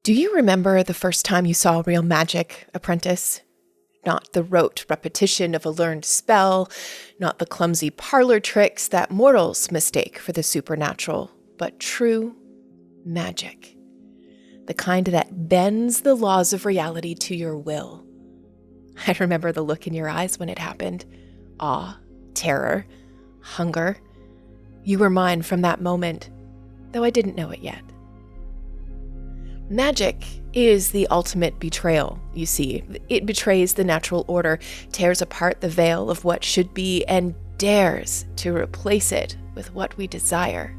Do you remember the first time you saw real magic, apprentice? Not the rote repetition of a learned spell, not the clumsy parlor tricks that mortals mistake for the supernatural, but true magic. The kind that bends the laws of reality to your will. I remember the look in your eyes when it happened. Awe, terror, hunger. You were mine from that moment, though I didn't know it yet. Magic is the ultimate betrayal, you see. It betrays the natural order, tears apart the veil of what should be, and dares to replace it with what we desire.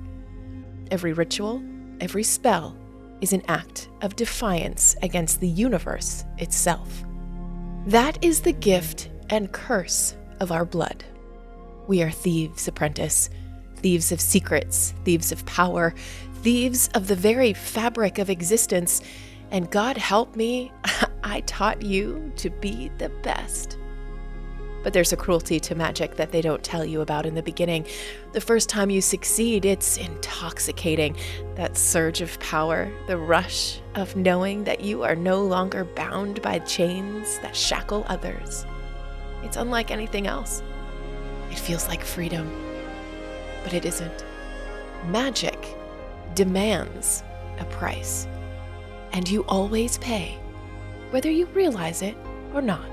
Every ritual, every spell, is an act of defiance against the universe itself. That is the gift and curse of our blood. We are thieves, apprentice. Thieves of secrets, thieves of power, thieves of the very fabric of existence, and God help me, I taught you to be the best. But there's a cruelty to magic that they don't tell you about in the beginning. The first time you succeed, it's intoxicating. That surge of power, the rush of knowing that you are no longer bound by chains that shackle others. It's unlike anything else. It feels like freedom, but it isn't. Magic demands a price, and you always pay, whether you realize it or not.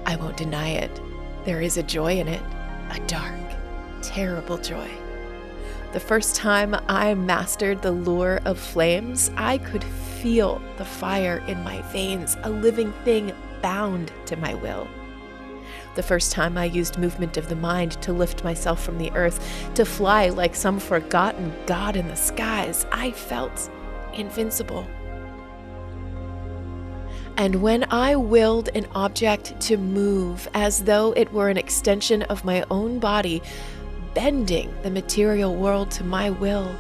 I won't deny it. There is a joy in it, a dark, terrible joy. The first time I mastered the lure of flames, I could feel the fire in my veins, a living thing bound to my will. The first time I used movement of the mind to lift myself from the earth, to fly like some forgotten god in the skies, I felt invincible. And when I willed an object to move as though it were an extension of my own body, bending the material world to my will,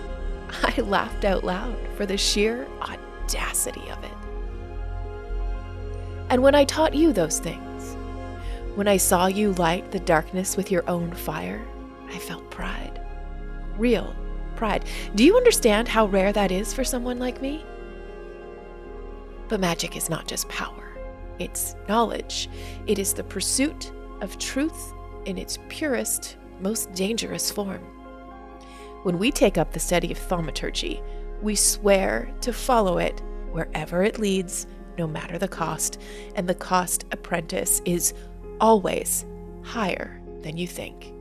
I laughed out loud for the sheer audacity of it. And when I taught you those things, when I saw you light the darkness with your own fire, I felt pride. Real pride. Do you understand how rare that is for someone like me? But magic is not just power. It's knowledge. It is the pursuit of truth in its purest, most dangerous form. When we take up the study of thaumaturgy, we swear to follow it wherever it leads, no matter the cost, and the cost, apprentice, is always higher than you think.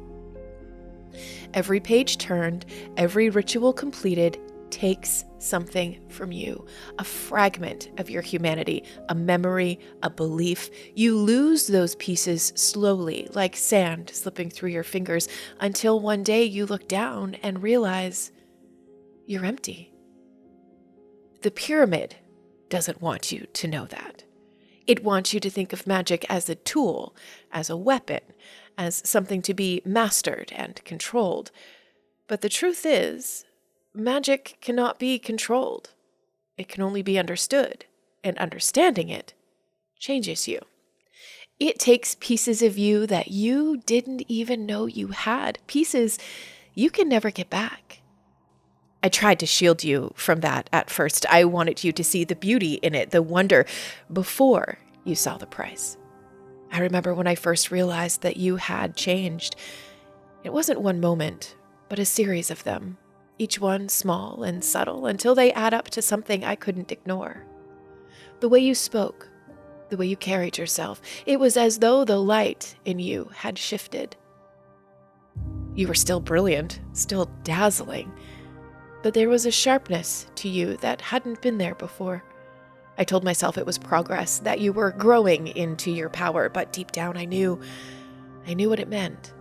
Every page turned, every ritual completed takes something from you, a fragment of your humanity, a memory, a belief. You lose those pieces slowly, like sand slipping through your fingers, until one day you look down and realize you're empty. The pyramid doesn't want you to know that. It wants you to think of magic as a tool, as a weapon, as something to be mastered and controlled. But the truth is, magic cannot be controlled. It can only be understood, and understanding it changes you. It takes pieces of you that you didn't even know you had, pieces you can never get back. I tried to shield you from that at first. I wanted you to see the beauty in it, the wonder, before you saw the price. I remember when I first realized that you had changed. It wasn't one moment, but a series of them, each one small and subtle, until they add up to something I couldn't ignore. The way you spoke, the way you carried yourself, it was as though the light in you had shifted. You were still brilliant, still dazzling, but there was a sharpness to you that hadn't been there before. I told myself it was progress, that you were growing into your power, but deep down I knew what it meant.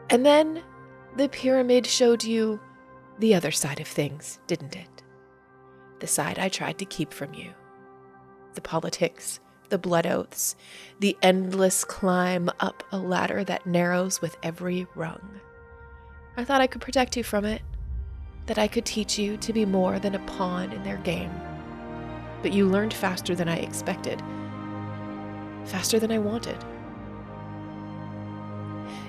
And then the pyramid showed you the other side of things, didn't it? The side I tried to keep from you. The politics, the blood oaths, the endless climb up a ladder that narrows with every rung. I thought I could protect you from it, that I could teach you to be more than a pawn in their game. But you learned faster than I expected, faster than I wanted.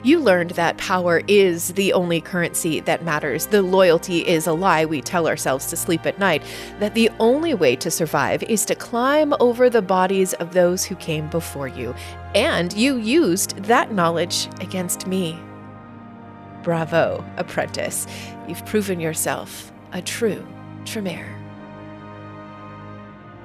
You learned that power is the only currency that matters. The loyalty is a lie we tell ourselves to sleep at night. That the only way to survive is to climb over the bodies of those who came before you. And you used that knowledge against me. Bravo, apprentice. You've proven yourself a true Tremere.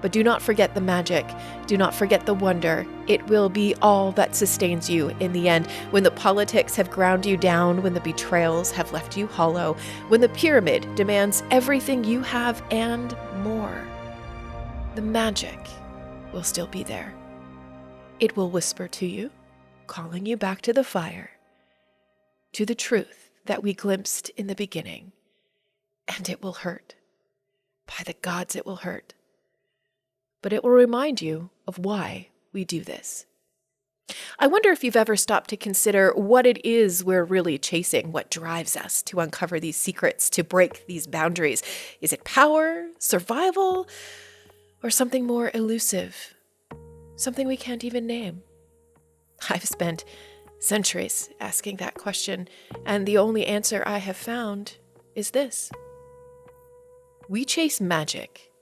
But do not forget the magic. Do not forget the wonder. It will be all that sustains you in the end. When the politics have ground you down, when the betrayals have left you hollow, when the pyramid demands everything you have and more, the magic will still be there. It will whisper to you, calling you back to the fire, to the truth that we glimpsed in the beginning. And it will hurt. By the gods, it will hurt. But it will remind you of why we do this. I wonder if you've ever stopped to consider what it is we're really chasing, what drives us to uncover these secrets, to break these boundaries. Is it power, survival, or something more elusive? Something we can't even name? I've spent centuries asking that question, and the only answer I have found is this. We chase magic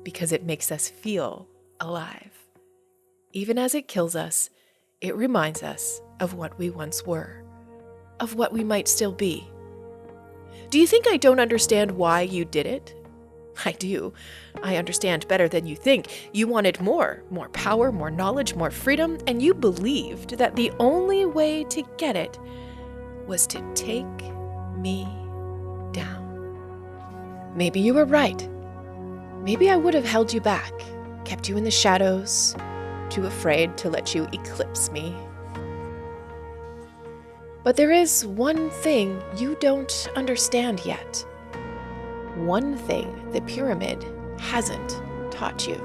because it makes us feel alive. Even as it kills us, it reminds us of what we once were, of what we might still be. Do you think I don't understand why you did it? I do. I understand better than you think. You wanted more power, more knowledge, more freedom, and you believed that the only way to get it was to take me down. Maybe you were right. Maybe I would have held you back, kept you in the shadows, too afraid to let you eclipse me. But there is one thing you don't understand yet. One thing the pyramid hasn't taught you.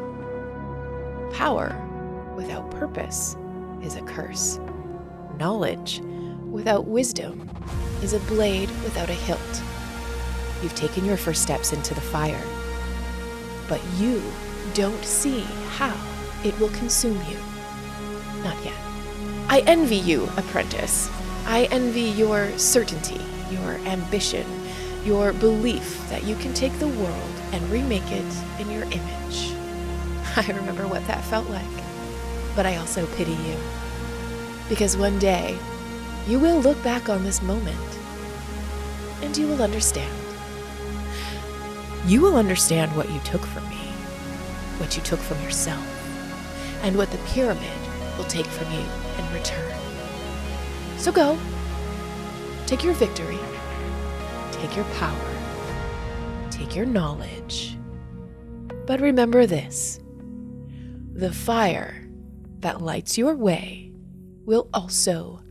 Power without purpose is a curse. Knowledge without wisdom is a blade without a hilt. You've taken your first steps into the fire, but you don't see how it will consume you. Not yet. I envy you, apprentice. I envy your certainty, your ambition, your belief that you can take the world and remake it in your image. I remember what that felt like, but I also pity you. Because one day, you will look back on this moment, and you will understand. You will understand what you took from me, what you took from yourself, and what the pyramid will take from you in return. So go, take your victory, take your power, take your knowledge, but remember this: the fire that lights your way will also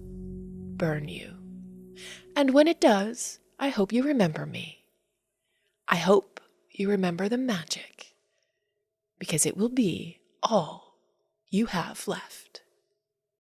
burn you. And when it does, I hope you remember me. I hope you remember the magic, because it will be all you have left.